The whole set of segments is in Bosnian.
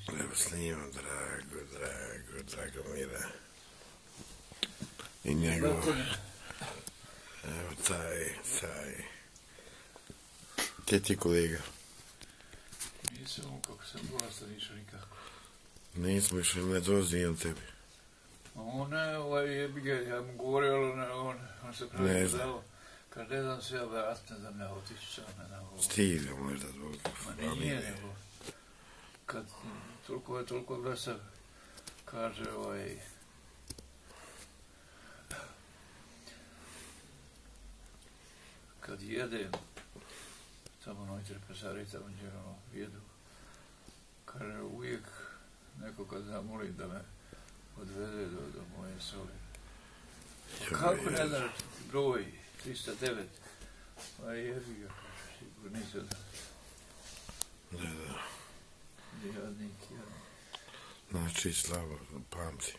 Evo snima, Dragomira. I njegov... Evo taj... Gdje ti je kolega? Nisam, kako sam bolestan, išao nikako. Nismo išli, ne dolazi on tebi. On jebi ga, ja mu govorio, ali on se pravi zelo. Kad ne znam se ja vratne da me otišao na ovo. Stiga možda zbog familije. Ma nije, nego kad toliko vrsta kaže kad jedem tamo na interpesari, tamo gdje jedu, kaže uvijek nekoga zamolim da me odvede do moje soli. Kako ne znaš broj 309? Pa jebi ga, sigurno nisam da... Da. Jadnik. Znači, slabo pamti.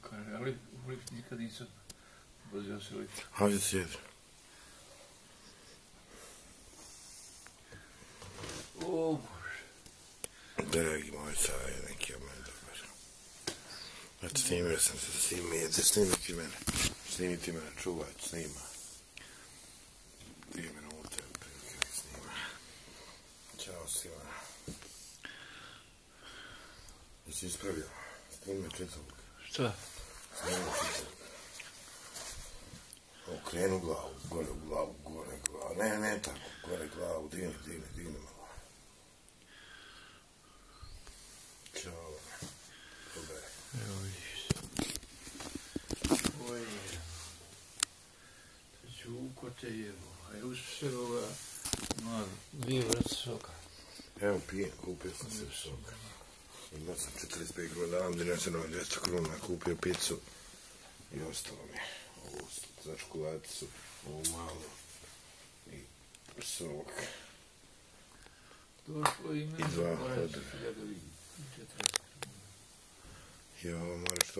Kaže, ali u lift nikad nisam vozio se lift. Ovdje sjedi. O Bože. Dragi moj, sada je neki od mene dobar. Znači, snimio sam se, snimiti mene. Snimiti mene, čuvat, snima. 2 minute, otprilike snima. Ćao svima. Jesi ispravio? Snimio četvrog. Šta? Snimio četvrog. Okrenu glavu, gore glavu. Ne tako, gore glavu, digni malo. Ćao. Dobre. Evo vidiš. Oj. Čuko te jevo. A už se ima 2 vrste soka. Evo pijem, kupio sam se soka. Imao sam 45 godina, doneseno 200 kruna, kupio picu i ostalo mi je. Ovu za čokoladicu, ovu malu i sok. Došlo ime. I 2 hodina. Jo, moraš to